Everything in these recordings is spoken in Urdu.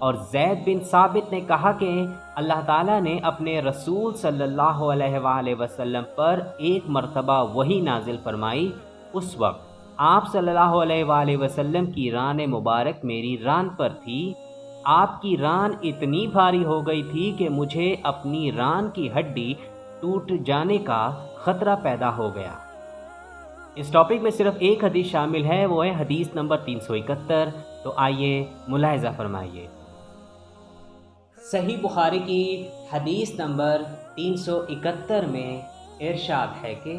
اور زید بن ثابت نے کہا کہ اللہ تعالیٰ نے اپنے رسول صلی اللہ علیہ وآلہ وسلم پر ایک مرتبہ وحی نازل فرمائی، اس وقت آپ صلی اللہ علیہ وآلہ وسلم کی ران مبارک میری ران پر تھی، آپ کی ران اتنی بھاری ہو گئی تھی کہ مجھے اپنی ران کی ہڈی ٹوٹ جانے کا خطرہ پیدا ہو گیا۔ اس ٹاپک میں صرف ایک حدیث شامل ہے، وہ ہے حدیث نمبر 371، تو آئیے ملاحظہ فرمائیے۔ صحیح بخاری کی حدیث نمبر 371 میں ارشاد ہے کہ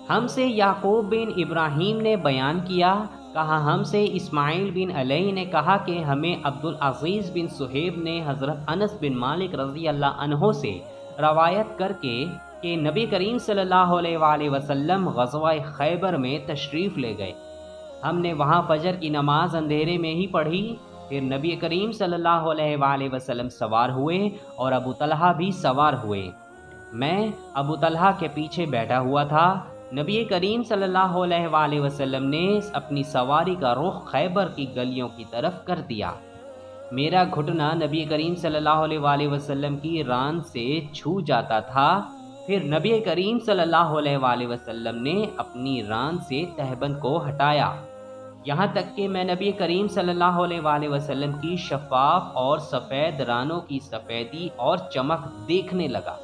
ہم سے یعقوب بن ابراہیم نے بیان کیا، کہا ہم سے اسماعیل بن علیہ نے کہا کہ ہمیں عبدالعزیز بن صہیب نے حضرت انس بن مالک رضی اللہ عنہ سے روایت کر کے کہ نبی کریم صلی اللہ علیہ وآلہ وسلم غزوہ خیبر میں تشریف لے گئے۔ ہم نے وہاں فجر کی نماز اندھیرے میں ہی پڑھی، پھر نبی کریم صلی اللہ علیہ وآلہ وسلم سوار ہوئے اور ابو طلحہ بھی سوار ہوئے۔ میں ابو طلحہ کے پیچھے بیٹھا ہوا تھا۔ نبی کریم صلی اللہ علیہ وآلہ وسلم نے اپنی سواری کا رخ خیبر کی گلیوں کی طرف کر دیا۔ میرا گھٹنا نبی کریم صلی اللہ علیہ وآلہ وسلم کی ران سے چھو جاتا تھا۔ پھر نبی کریم صلی اللہ علیہ وآلہ وسلم نے اپنی ران سے تہبند کو ہٹایا، یہاں تک کہ میں نبی کریم صلی اللہ علیہ وآلہ وسلم کی شفاف اور سفید رانوں کی سفیدی اور چمک دیکھنے لگا۔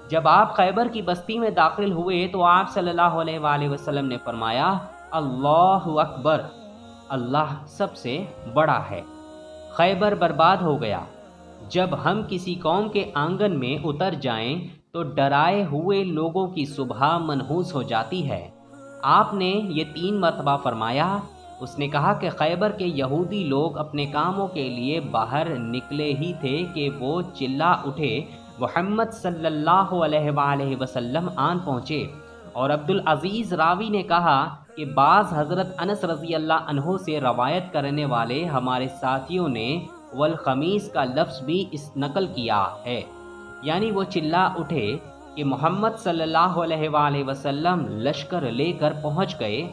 جب آپ خیبر کی بستی میں داخل ہوئے تو آپ صلی اللہ علیہ وآلہ وسلم نے فرمایا، اللہ اکبر، اللہ سب سے بڑا ہے۔ خیبر برباد ہو گیا۔ جب ہم کسی قوم کے آنگن میں اتر جائیں تو ڈرائے ہوئے لوگوں کی صبح منحوس ہو جاتی ہے۔ آپ نے یہ 3 مرتبہ فرمایا۔ اس نے کہا کہ خیبر کے یہودی لوگ اپنے کاموں کے لیے باہر نکلے ہی تھے کہ وہ چلا اٹھے، محمد صلی اللہ علیہ وآلہ وسلم آن پہنچے۔ اور عبدالعزیز راوی نے کہا کہ بعض حضرت انس رضی اللہ عنہ سے روایت کرنے والے ہمارے ساتھیوں نے والخمیس کا لفظ بھی اس نقل کیا ہے، یعنی وہ چلا اٹھے کہ محمد صلی اللہ علیہ وآلہ وسلم لشکر لے کر پہنچ گئے،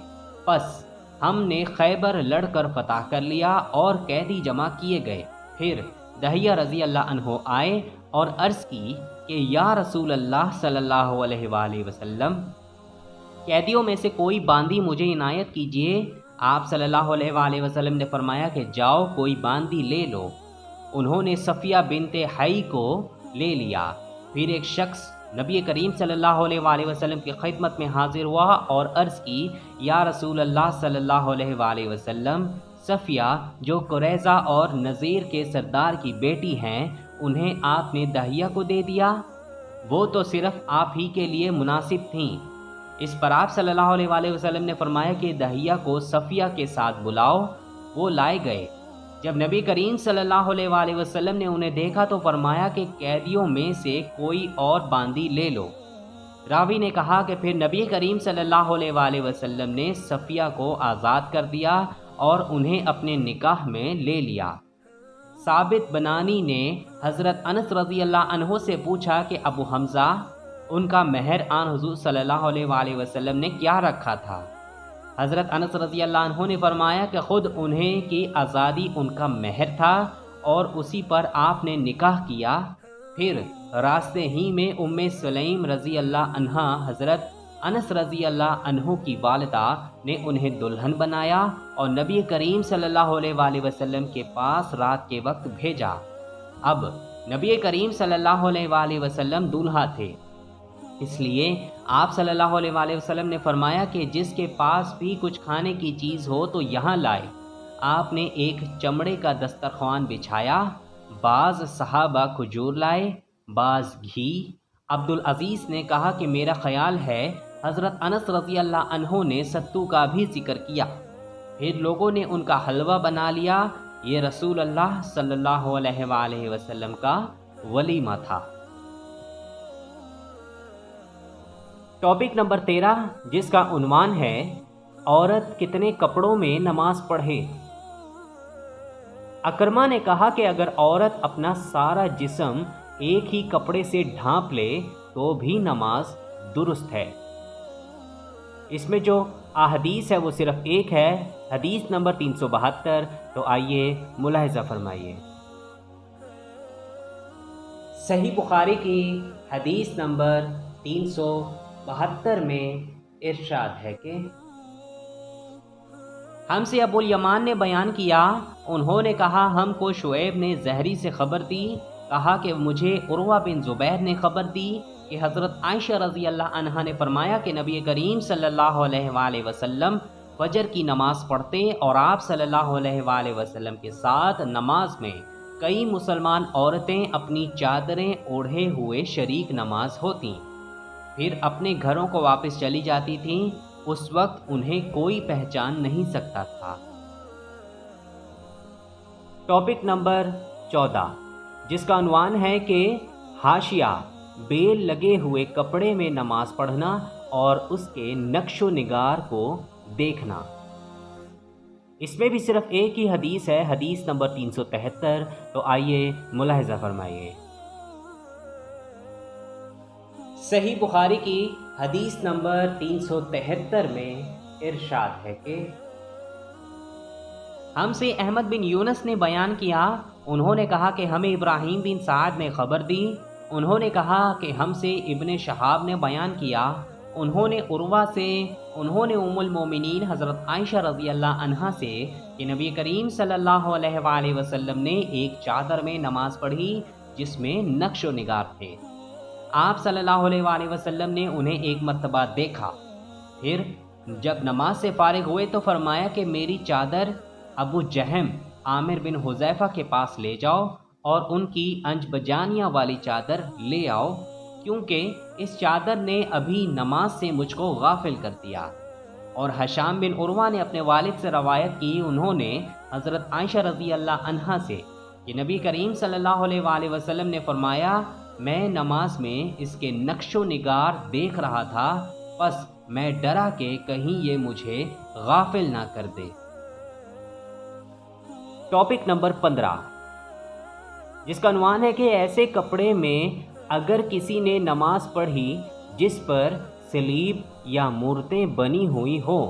پس ہم نے خیبر لڑ کر فتح کر لیا اور قیدی جمع کیے گئے۔ پھر دہیہ رضی اللہ عنہ آئے اور عرض کی کہ یا رسول اللہ صلی اللہ علیہ وآلہ وسلم، قیدیوں میں سے کوئی باندی مجھے عنایت کیجیے۔ آپ صلی اللہ علیہ وآلہ وسلم نے فرمایا کہ جاؤ کوئی باندی لے لو۔ انہوں نے صفیہ بنت حی کو لے لیا۔ پھر ایک شخص نبی کریم صلی اللہ علیہ وآلہ وسلم کی خدمت میں حاضر ہوا اور عرض کی، یا رسول اللہ صلی اللہ علیہ وآلہ وسلم، صفیہ جو قریظہ اور نذیر کے سردار کی بیٹی ہیں، انہیں آپ نے دہیہ کو دے دیا؟ وہ تو صرف آپ ہی کے لیے مناسب تھیں۔ اس پر آپ صلی اللہ علیہ وآلہ وسلم نے فرمایا کہ دہیہ کو صفیہ کے ساتھ بلاؤ۔ وہ لائے گئے۔ جب نبی کریم صلی اللہ علیہ وآلہ وسلم نے انہیں دیکھا تو فرمایا کہ قیدیوں میں سے کوئی اور باندی لے لو۔ راوی نے کہا کہ پھر نبی کریم صلی اللہ علیہ وآلہ وسلم نے صفیہ کو آزاد کر دیا اور انہیں اپنے نکاح میں لے لیا۔ ثابت بنانی نے حضرت انس رضی اللہ عنہ سے پوچھا کہ ابو حمزہ، ان کا مہر آن حضور صلی اللہ علیہ وآلہ وسلم نے کیا رکھا تھا؟ حضرت انس رضی اللہ عنہ نے فرمایا کہ خود انہیں کی آزادی ان کا مہر تھا اور اسی پر آپ نے نکاح کیا۔ پھر راستے ہی میں ام سلیم رضی اللہ عنہا حضرت انس رضی اللہ عنہ کی والدہ نے انہیں دلہن بنایا اور نبی کریم صلی اللہ علیہ وآلہ وسلم کے پاس رات کے وقت بھیجا۔ اب نبی کریم صلی اللہ علیہ وآلہ وسلم دولہا تھے، اس لیے آپ صلی اللہ علیہ وآلہ وسلم نے فرمایا کہ جس کے پاس بھی کچھ کھانے کی چیز ہو تو یہاں لائے۔ آپ نے ایک چمڑے کا دسترخوان بچھایا، بعض صحابہ کھجور لائے، بعض گھی۔ عبدالعزیز نے کہا کہ میرا خیال ہے حضرت انس رضی اللہ عنہ نے ستو کا بھی ذکر کیا۔ پھر لوگوں نے ان کا حلوہ بنا لیا۔ یہ رسول اللہ صلی اللہ علیہ وآلہ وسلم کا ولیمہ تھا۔ ٹاپک نمبر 13، جس کا عنوان ہے عورت کتنے کپڑوں میں نماز پڑھے۔ اکرمہ نے کہا کہ اگر عورت اپنا سارا جسم ایک ہی کپڑے سے ڈھانپ لے تو بھی نماز درست ہے۔ اس میں جو احادیث ہے وہ صرف ایک ہے، حدیث نمبر 372، تو آئیے ملاحظہ فرمائیے۔ صحیح بخاری کی حدیث نمبر 372 میں ارشاد ہے کہ ہم سے ابو الیمان نے بیان کیا، انہوں نے کہا ہم کو شعیب نے زہری سے خبر دی، کہا کہ مجھے عروہ بن زبیر نے خبر دی کہ حضرت عائشہ رضی اللہ عنہا نے فرمایا کہ نبی کریم صلی اللہ علیہ وآلہ وسلم فجر کی نماز پڑھتے اور آپ صلی اللہ علیہ وآلہ وسلم کے ساتھ نماز میں کئی مسلمان عورتیں اپنی چادریں اوڑھے ہوئے شریک نماز ہوتیں، پھر اپنے گھروں کو واپس چلی جاتی تھیں، اس وقت انہیں کوئی پہچان نہیں سکتا تھا۔ ٹاپک نمبر 14، جس کا عنوان ہے کہ حاشیہ بیل لگے ہوئے کپڑے میں نماز پڑھنا اور اس کے نقش و نگار کو دیکھنا۔ اس میں بھی صرف ایک ہی حدیث ہے، حدیث نمبر 373، تو آئیے ملاحظہ فرمائیے۔ صحیح بخاری کی حدیث نمبر 373 میں ارشاد ہے کہ ہم سے احمد بن یونس نے بیان کیا، انہوں نے کہا کہ ہمیں ابراہیم بن سعد نے خبر دی، انہوں نے کہا کہ ہم سے ابن شہاب نے بیان کیا، انہوں نے عروہ سے، انہوں نے ام المومنین حضرت عائشہ رضی اللہ عنہا سے کہ نبی کریم صلی اللہ علیہ وآلہ وسلم نے ایک چادر میں نماز پڑھی جس میں نقش و نگار تھے۔ آپ صلی اللہ علیہ وآلہ وسلم نے انہیں ایک مرتبہ دیکھا، پھر جب نماز سے فارغ ہوئے تو فرمایا کہ میری چادر ابو جہم عامر بن حذیفہ کے پاس لے جاؤ اور ان کی انجبجانیہ والی چادر لے آؤ، کیونکہ اس چادر نے ابھی نماز سے مجھ کو غافل کر دیا۔ اور ہشام بن عروہ نے اپنے والد سے روایت کی، انہوں نے حضرت عائشہ رضی اللہ عنہا سے کہ نبی کریم صلی اللہ علیہ وآلہ وسلم نے فرمایا میں نماز میں اس کے نقش و نگار دیکھ رہا تھا، پس میں ڈرا کہ کہیں یہ مجھے غافل نہ کر دے۔ ٹاپک نمبر 15، جس کا عنوان ہے کہ ایسے کپڑے میں اگر کسی نے نماز پڑھی جس پر سلیب یا مورتیں بنی ہوئی ہو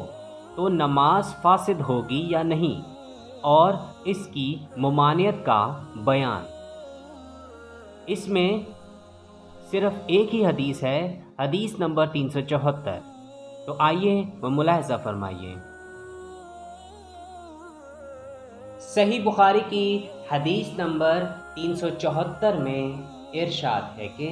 تو نماز فاسد ہوگی یا نہیں، اور اس کی ممانعت کا بیان۔ اس میں صرف ایک ہی حدیث ہے، حدیث نمبر 374، تو آئیے وہ ملاحظہ فرمائیے۔ صحیح بخاری کی حدیث نمبر 374 میں ارشاد ہے کہ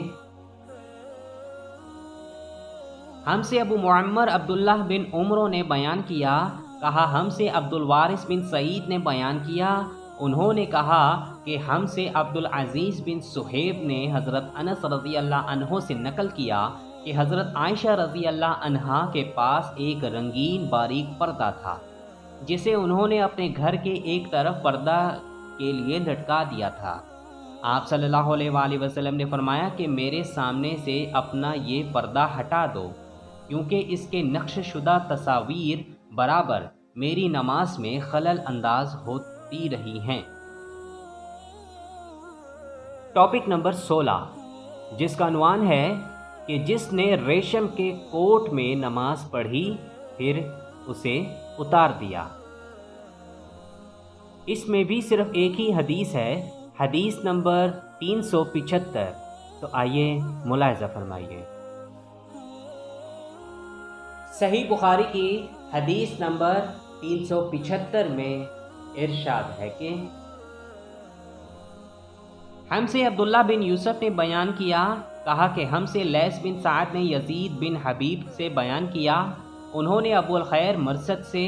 ہم سے ابو معمر عبداللہ بن عمرو نے بیان کیا، کہا ہم سے عبد الوارث بن سعید نے بیان کیا، انہوں نے کہا کہ ہم سے عبد العزیز بن صہیب نے حضرت انس رضی اللہ عنہ سے نقل کیا کہ حضرت عائشہ رضی اللہ عنہا کے پاس ایک رنگین باریک پردہ تھا جسے انہوں نے اپنے گھر کے ایک طرف پردہ کے لیے لٹکا دیا تھا۔ آپ صلی اللہ علیہ وآلہ وسلم نے فرمایا کہ میرے سامنے سے اپنا یہ پردہ ہٹا دو، کیونکہ اس کے نقش شدہ تصاویر برابر میری نماز میں خلل انداز ہوتی رہی ہیں۔ ٹاپک نمبر 16، جس کا عنوان ہے کہ جس نے ریشم کے کوٹ میں نماز پڑھی پھر اسے اتار دیا۔ اس میں بھی صرف ایک ہی حدیث ہے، حدیث نمبر 375، تو آئیے ملاحظہ فرمائیے۔ صحیح بخاری کی حدیث نمبر 375 میں ارشاد ہے کہ ہم سے عبداللہ بن یوسف نے بیان کیا، کہا کہ ہم سے لیث بن سعد نے یزید بن حبیب سے بیان کیا، انہوں نے ابو الخیر مرثد سے،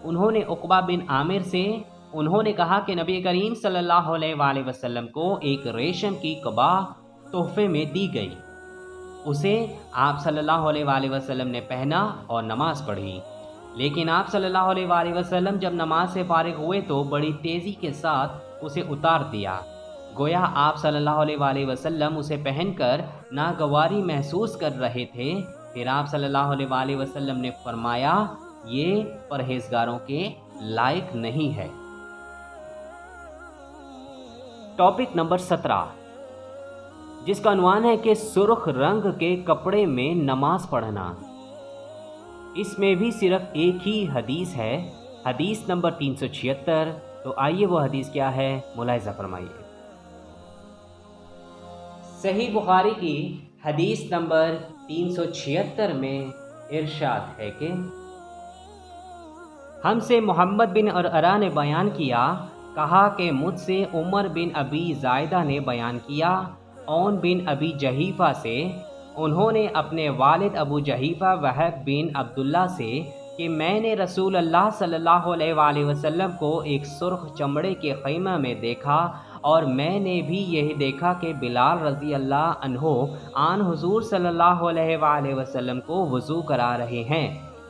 انہوں نے عقبہ بن عامر سے، انہوں نے کہا کہ نبی کریم صلی اللہ علیہ وآلہ وسلم کو ایک ریشم کی قبا تحفے میں دی گئی، اسے آپ صلی اللہ علیہ وآلہ وسلم نے پہنا اور نماز پڑھی، لیکن آپ صلی اللہ علیہ وآلہ وسلم جب نماز سے فارغ ہوئے تو بڑی تیزی کے ساتھ اسے اتار دیا، گویا آپ صلی اللہ علیہ وآلہ وسلم اسے پہن کر ناگواری محسوس کر رہے تھے۔ پھر آپ صلی اللہ علیہ وآلہ وسلم نے فرمایا یہ پرہیزگاروں کے لائق نہیں ہے۔ ٹاپک نمبر 17، جس کا عنوان ہے کہ سرخ رنگ کے کپڑے میں نماز پڑھنا۔ اس میں بھی صرف ایک ہی حدیث ہے، حدیث نمبر 376۔ تو آئیے وہ حدیث کیا ہے ملاحظہ فرمائیے۔ صحیح بخاری کی حدیث نمبر 376 میں ارشاد ہے کہ ہم سے محمد بن عرعرہ نے بیان کیا، کہا کہ مجھ سے عمر بن ابی زائدہ نے بیان کیا اون بن ابی جحیفہ سے، انہوں نے اپنے والد ابو جحیفہ وہب بن عبداللہ سے کہ میں نے رسول اللہ صلی اللہ علیہ وآلہ وسلم کو ایک سرخ چمڑے کے خیمہ میں دیکھا، اور میں نے بھی یہی دیکھا کہ بلال رضی اللہ عنہ آن حضور صلی اللہ علیہ وآلہ وسلم کو وضو کرا رہے ہیں،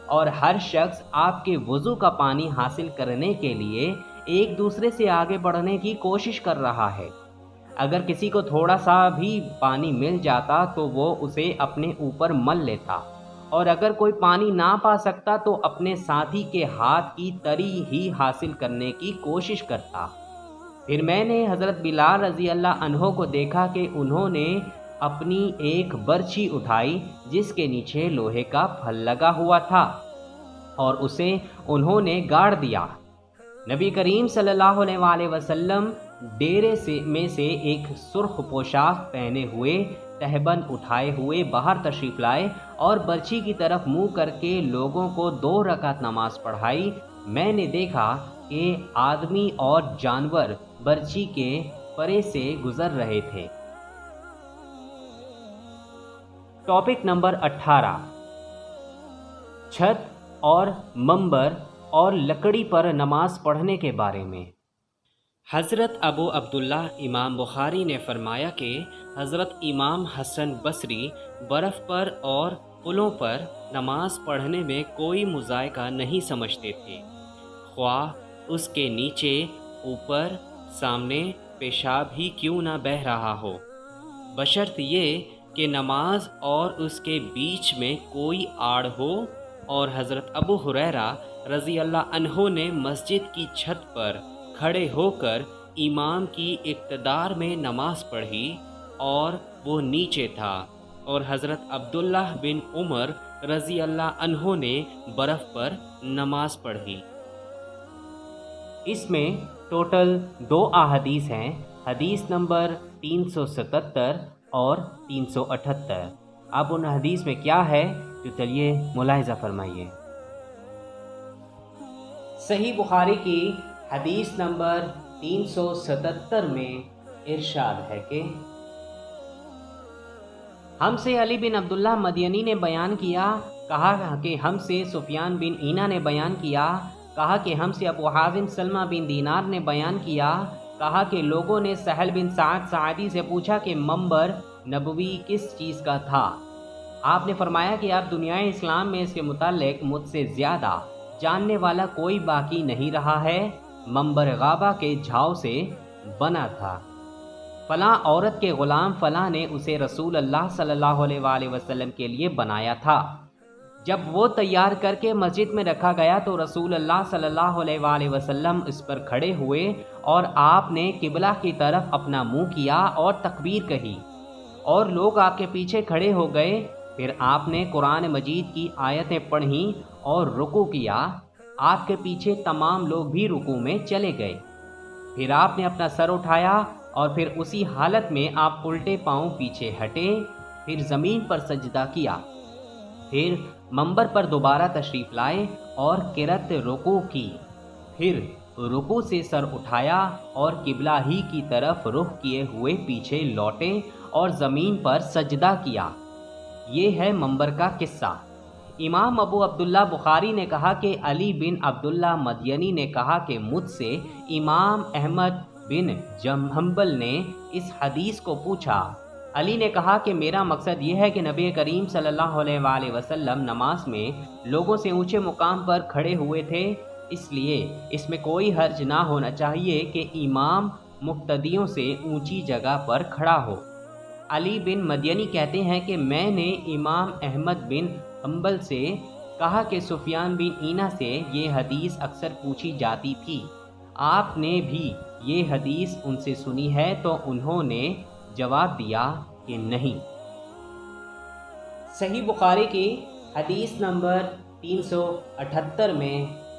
اور ہر شخص آپ کے وضو کا پانی حاصل کرنے کے لیے ایک دوسرے سے آگے بڑھنے کی کوشش کر رہا ہے۔ اگر کسی کو تھوڑا سا بھی پانی مل جاتا تو وہ اسے اپنے اوپر مل لیتا، اور اگر کوئی پانی نہ پا سکتا تو اپنے ساتھی کے ہاتھ کی تری ہی حاصل کرنے کی کوشش کرتا۔ پھر میں نے حضرت بلال رضی اللہ عنہ کو دیکھا کہ انہوں نے اپنی ایک برچھی اٹھائی جس کے نیچے لوہے کا پھل لگا ہوا تھا، اور اسے انہوں نے گاڑ دیا۔ نبی کریم صلی اللہ علیہ وآلہ وسلم ڈیرے میں سے ایک سرخ پوشاک پہنے ہوئے تہبند اٹھائے ہوئے باہر تشریف لائے، اور برچھی کی طرف منہ کر کے لوگوں کو 2 رکعت نماز پڑھائی۔ میں نے دیکھا کہ آدمی اور جانور برچھی کے پرے سے گزر رہے تھے۔ ٹاپک نمبر 18، چھت اور منبر اور لکڑی پر نماز پڑھنے کے بارے میں۔ حضرت ابو عبداللہ امام بخاری نے فرمایا کہ حضرت امام حسن بصری برف پر اور پلوں پر نماز پڑھنے میں کوئی مذائقہ نہیں سمجھتے تھے، خواہ اس کے نیچے، اوپر، سامنے پیشاب ہی کیوں نہ بہہ رہا ہو، بشرط یہ کہ نماز اور اس کے بیچ میں کوئی آڑ ہو۔ اور حضرت ابو ہریرہ رضی اللہ عنہ نے مسجد کی چھت پر کھڑے ہو کر امام کی اقتدار میں نماز پڑھی اور وہ نیچے تھا، اور حضرت عبداللہ بن عمر رضی اللہ عنہ نے برف پر نماز پڑھی۔ اس میں ٹوٹل 2 احادیث ہیں، حدیث نمبر 377 اور 378۔ اب ان حدیث میں کیا ہے تو چلیے ملاحظہ فرمائیے۔ صحیح بخاری کی حدیث نمبر 377 میں ارشاد ہے کہ ہم سے علی بن عبداللہ مدینی نے بیان کیا، کہا کہ ہم سے سفیان بن عینہ نے بیان کیا، کہا کہ ہم سے ابو حازم سلمہ بن دینار نے بیان کیا، کہا کہ لوگوں نے سہل بن سعد ساعدی سے پوچھا کہ منبر نبوی کس چیز کا تھا؟ آپ نے فرمایا کہ اب دنیائے اسلام میں اس کے متعلق مجھ سے زیادہ جاننے والا کوئی باقی نہیں رہا ہے۔ منبر غابہ کے جھاؤ سے بنا تھا، فلاں عورت کے غلام فلاں نے اسے رسول اللہ صلی اللہ علیہ وآلہ وسلم کے لیے بنایا تھا۔ جب وہ تیار کر کے مسجد میں رکھا گیا تو رسول اللہ صلی اللہ علیہ وآلہ وسلم اس پر کھڑے ہوئے، اور آپ نے قبلہ کی طرف اپنا منہ کیا اور تکبیر کہی، اور لوگ آپ کے پیچھے کھڑے ہو گئے۔ پھر آپ نے قرآن مجید کی آیتیں پڑھیں اور رکوع کیا، آپ کے پیچھے تمام لوگ بھی رکوع میں چلے گئے۔ پھر آپ نے اپنا سر اٹھایا، اور پھر اسی حالت میں آپ الٹے پاؤں پیچھے ہٹے، پھر زمین پر سجدہ کیا، پھر منبر پر دوبارہ تشریف لائے اور قرأت رکوع کی، پھر رکوع سے سر اٹھایا اور قبلہ ہی کی طرف رخ کیے ہوئے پیچھے لوٹے اور زمین پر سجدہ کیا۔ یہ ہے منبر کا قصہ۔ امام ابو عبداللہ بخاری نے کہا کہ علی بن عبداللہ مدینی نے کہا کہ مجھ سے امام احمد بن حنبل نے اس حدیث کو پوچھا۔ علی نے کہا کہ میرا مقصد یہ ہے کہ نبی کریم صلی اللہ علیہ وآلہ وسلم نماز میں لوگوں سے اونچے مقام پر کھڑے ہوئے تھے، اس لیے اس میں کوئی حرج نہ ہونا چاہیے کہ امام مقتدیوں سے اونچی جگہ پر کھڑا ہو۔ علی بن مدینی کہتے ہیں کہ میں نے امام احمد بن حنبل سے کہا کہ سفیان بن عینہ سے یہ حدیث اکثر پوچھی جاتی تھی، آپ نے بھی یہ حدیث ان سے سنی ہے؟ تو انہوں نے جواب دیا کہ نہیں۔ صحیح بخاری کی حدیث نمبر 378 میں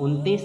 29